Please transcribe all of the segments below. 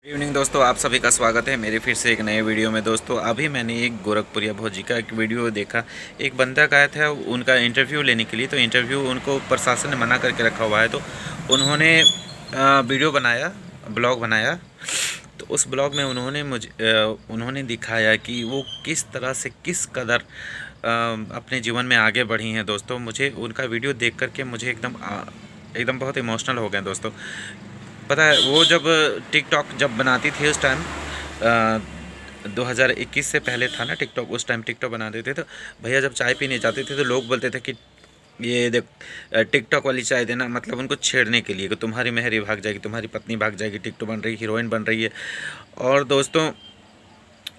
Good evening दोस्तों, आप सभी का स्वागत है मेरे फिर से एक नए वीडियो में। दोस्तों अभी मैंने एक गोरखपुरिया भौजी का एक वीडियो देखा। एक बंदा आया था उनका इंटरव्यू लेने के लिए, तो इंटरव्यू उनको प्रशासन ने मना करके रखा हुआ है। तो उन्होंने वीडियो बनाया, ब्लॉग बनाया। तो उस ब्लॉग में उन्होंने दिखाया कि वो किस तरह से किस कदर अपने जीवन में आगे बढ़ी हैं। दोस्तों मुझे उनका वीडियो देख करके मुझे एकदम बहुत इमोशनल हो गए दोस्तों। पता है वो जब टिकटॉक जब बनाती थी उस टाइम 2021 से पहले था ना टिकटॉक, उस टाइम टिकटॉक बनाते थे। तो भैया जब चाय पीने जाते थे तो लोग बोलते थे कि ये देख टिकटॉक वाली चाय देना, मतलब उनको छेड़ने के लिए कि तुम्हारी मेहरी भाग जाएगी, तुम्हारी पत्नी भाग जाएगी, टिकटॉक बन रही, हीरोइन बन रही है। और दोस्तों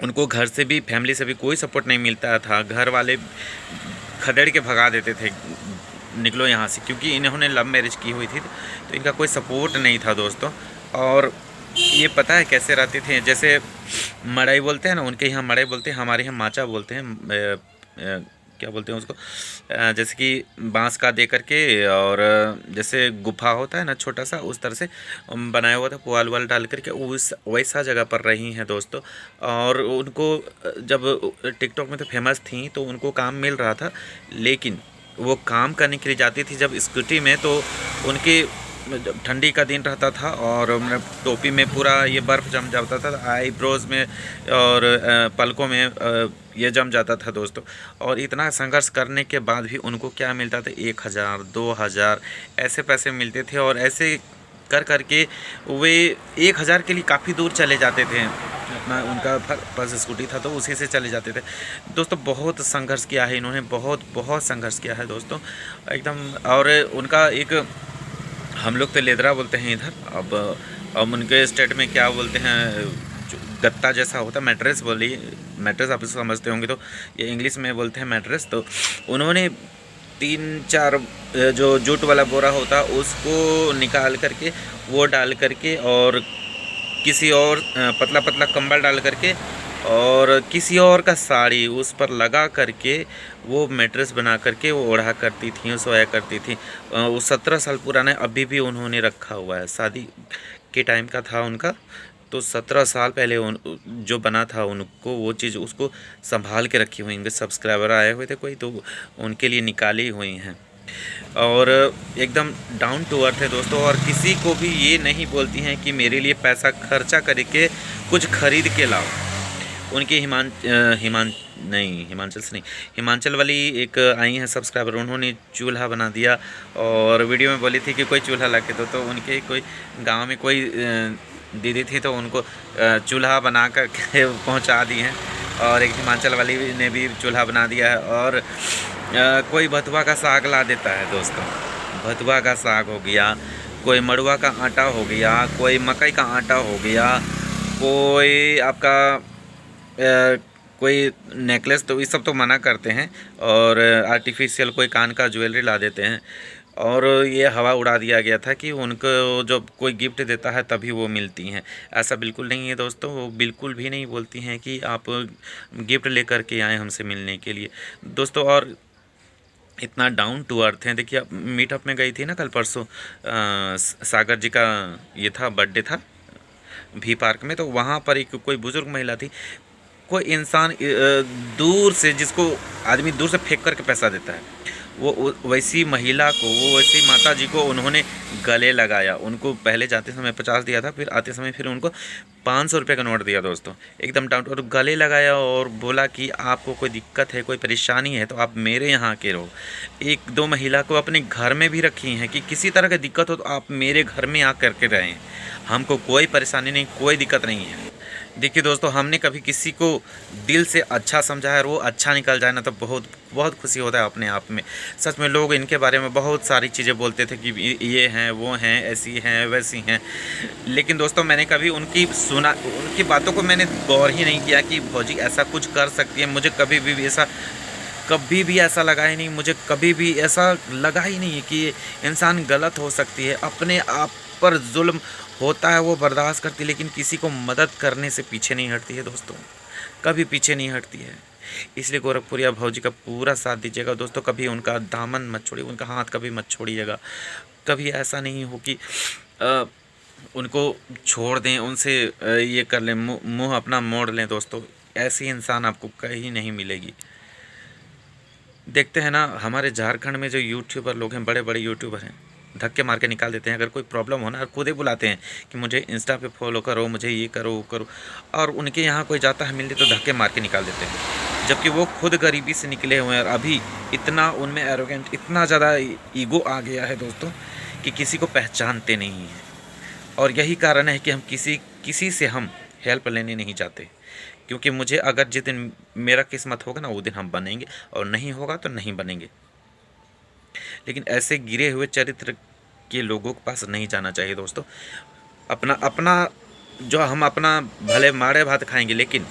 उनको घर से भी, फैमिली से भी कोई सपोर्ट नहीं मिलता था। घर वाले खदेड़ के भगा देते थे, निकलो यहाँ से, क्योंकि इन्होंने लव मैरिज की हुई थी तो इनका कोई सपोर्ट नहीं था दोस्तों। और ये पता है कैसे रहते थे, जैसे मड़ई बोलते हैं ना, उनके यहाँ मड़ई बोलते हैं, हमारे यहाँ माचा बोलते हैं। क्या बोलते हैं उसको, जैसे कि बांस का दे करके, और जैसे गुफा होता है ना छोटा सा, उस तरह से बनाया हुआ था, पुआल वाल डाल करके उस वैसा जगह पर रही हैं दोस्तों। और उनको जब टिकटॉक में तो फेमस थी तो उनको काम मिल रहा था, लेकिन वो काम करने के लिए जाती थी जब स्कूटी में, तो उनकी जब ठंडी का दिन रहता था और टोपी में पूरा ये बर्फ़ जम जाता था, आईब्रोज़ में और पलकों में ये जम जाता था दोस्तों। और इतना संघर्ष करने के बाद भी उनको क्या मिलता था, 1000 2000 ऐसे पैसे मिलते थे। और ऐसे कर करके वे 1000 के लिए काफ़ी दूर चले जाते थे। अपना उनका पास स्कूटी था तो उसी से चले जाते थे दोस्तों। बहुत संघर्ष किया है इन्होंने, बहुत संघर्ष किया है दोस्तों एकदम। और उनका एक, हम लोग तो लेदरा बोलते हैं इधर, अब उनके स्टेट में क्या बोलते हैं, गत्ता जैसा होता है, मैट्रेस बोलिए, मैट्रेस आप इसको समझते होंगे, तो ये इंग्लिश में बोलते हैं मैट्रेस। तो उन्होंने 3-4 जो जूट वाला बोरा होता उसको निकाल करके, वो डाल करके, और किसी और पतला पतला कंबल डाल करके, और किसी और का साड़ी उस पर लगा करके वो मैट्रेस बना करके वो ओढ़ा करती थी, सोया करती थी। वो 17 साल पुराना है, अभी भी उन्होंने रखा हुआ है, शादी के टाइम का था उनका। तो 17 साल पहले जो बना था उनको वो चीज़ उसको संभाल के रखी हुई। इनके सब्सक्राइबर आए हुए थे कोई, तो उनके लिए निकाली हुई हैं। और एकदम डाउन टू अर्थ है दोस्तों। और किसी को भी ये नहीं बोलती हैं कि मेरे लिए पैसा खर्चा करके कुछ खरीद के लाओ। उनकी हिमाचल से नहीं, हिमाचल वाली एक आई हैं सब्सक्राइबर, उन्होंने चूल्हा बना दिया और वीडियो में बोली थी कि कोई चूल्हा ला के दो। तो उनके कोई गांव में कोई दीदी थी, तो उनको चूल्हा बना कर के पहुँचा दी हैं। और एक हिमाचल वाली ने भी चूल्हा बना दिया है। और कोई भथुआ का साग ला देता है दोस्तों, भथुआ का साग हो गया, कोई मड़ुआ का आटा हो गया, कोई मकई का आटा हो गया, कोई आपका कोई नेकलेस, तो ये सब तो मना करते हैं। और आर्टिफिशियल कोई कान का ज्वेलरी ला देते हैं। और ये हवा उड़ा दिया गया था कि उनको जब कोई गिफ्ट देता है तभी वो मिलती हैं। ऐसा बिल्कुल नहीं है दोस्तों, वो बिल्कुल भी नहीं बोलती हैं कि आप गिफ्ट लेकर के आए हमसे मिलने के लिए दोस्तों। और इतना डाउन टू अर्थ हैं। देखिए मीटअप में गई थी ना कल परसों, सागर जी का ये था, बर्थडे था भी पार्क में। तो वहाँ पर एक कोई बुज़ुर्ग महिला थी, कोई इंसान दूर से, जिसको आदमी दूर से फेंक करके पैसा देता है, वो वैसी महिला को, वो वैसी माता जी को उन्होंने गले लगाया। उनको पहले जाते समय 50 दिया था, फिर आते समय फिर उनको 500 रुपये का नोट दिया दोस्तों, एकदम डाउन। और गले लगाया और बोला कि आपको कोई दिक्कत है, कोई परेशानी है तो आप मेरे यहाँ के रहो। 1-2 महिला को अपने घर में भी रखी हैं कि किसी तरह की दिक्कत हो तो आप मेरे घर में आ करके रहें, हमको कोई परेशानी नहीं, कोई दिक्कत नहीं है। देखिए दोस्तों, हमने कभी किसी को दिल से अच्छा समझा है और वो अच्छा निकल जाए ना, तो बहुत बहुत खुशी होता है अपने आप में। सच में लोग इनके बारे में बहुत सारी चीज़ें बोलते थे कि ये हैं, वो हैं, ऐसी हैं, वैसी हैं। लेकिन दोस्तों मैंने कभी उनकी बातों को मैंने गौर ही नहीं किया कि भौजी ऐसा कुछ कर सकती है। मुझे कभी भी ऐसा लगा ही नहीं, मुझे कभी भी ऐसा लगा ही नहीं कि इंसान गलत हो सकती है। अपने आप पर जुल्म होता है वो बर्दाश्त करती है, लेकिन किसी को मदद करने से पीछे नहीं हटती है दोस्तों, कभी पीछे नहीं हटती है। इसलिए गोरखपुरिया भौजी का पूरा साथ दीजिएगा दोस्तों, कभी उनका दामन मत छोड़िए, उनका हाथ कभी मत छोड़िएगा। कभी ऐसा नहीं हो कि उनको छोड़ दें, उनसे ये कर लें, मुँह अपना मोड़ लें दोस्तों, ऐसी इंसान आपको कहीं नहीं मिलेगी। देखते हैं ना हमारे झारखंड में जो यूट्यूबर लोग हैं, बड़े बड़े यूट्यूबर हैं, धक्के मार के निकाल देते हैं। अगर कोई प्रॉब्लम हो ना, खुद ही बुलाते हैं कि मुझे इंस्टा पे फॉलो करो, मुझे ये करो वो करो, और उनके यहाँ कोई जाता है मिलने तो धक्के मार के निकाल देते हैं, जबकि वो खुद गरीबी से निकले हुए हैं। और अभी इतना उनमें एरोगेंट, इतना ज़्यादा ईगो आ गया है दोस्तों कि किसी को पहचानते नहीं हैं। और यही कारण है कि हम किसी से हम हेल्प लेने नहीं चाहते, क्योंकि मुझे अगर जिस दिन मेरा किस्मत होगा ना, वो दिन हम बनेंगे, और नहीं होगा तो नहीं बनेंगे। लेकिन ऐसे गिरे हुए चरित्र के लोगों के पास नहीं जाना चाहिए दोस्तों। अपना अपना जो हम अपना भले माड़े भात खाएंगे, लेकिन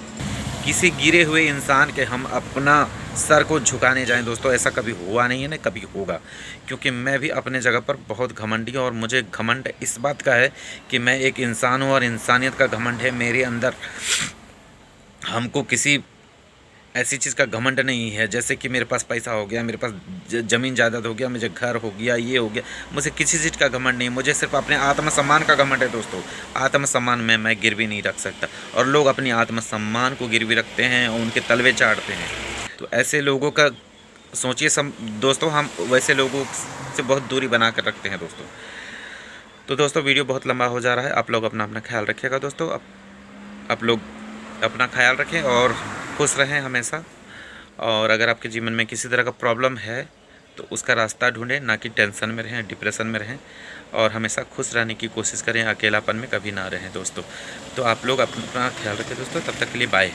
किसी गिरे हुए इंसान के हम अपना सर को झुकाने जाएं दोस्तों, ऐसा कभी हुआ नहीं है, ना कभी होगा। क्योंकि मैं भी अपने जगह पर बहुत घमंडी हूँ, और मुझे घमंड इस बात का है कि मैं एक इंसान हूँ, और इंसानियत का घमंड है मेरे अंदर। हमको किसी ऐसी चीज़ का घमंड नहीं है, जैसे कि मेरे पास पैसा हो गया, मेरे पास ज़मीन जायदाद हो गया, मुझे घर हो गया, ये हो गया, मुझे किसी चीज़ का घमंड नहीं। मुझे सिर्फ अपने आत्मसम्मान का घमंड है दोस्तों। आत्मसम्मान में मैं गिरवी नहीं रख सकता, और लोग अपनी आत्मसम्मान को गिरवी रखते हैं और उनके तलवे चाटते हैं। तो ऐसे लोगों का सोचिए दोस्तों, हम वैसे लोगों से बहुत दूरी बना कर रखते हैं दोस्तों। तो दोस्तों वीडियो बहुत लंबा हो जा रहा है, आप लोग अपना अपना ख्याल रखिएगा दोस्तों। आप लोग अपना ख्याल रखें और खुश रहें हमेशा। और अगर आपके जीवन में किसी तरह का प्रॉब्लम है तो उसका रास्ता ढूंढें, ना कि टेंशन में रहें, डिप्रेशन में रहें, और हमेशा खुश रहने की कोशिश करें, अकेलापन में कभी ना रहें दोस्तों। तो आप लोग अपना ख्याल रखें दोस्तों, तब तक के लिए बाय।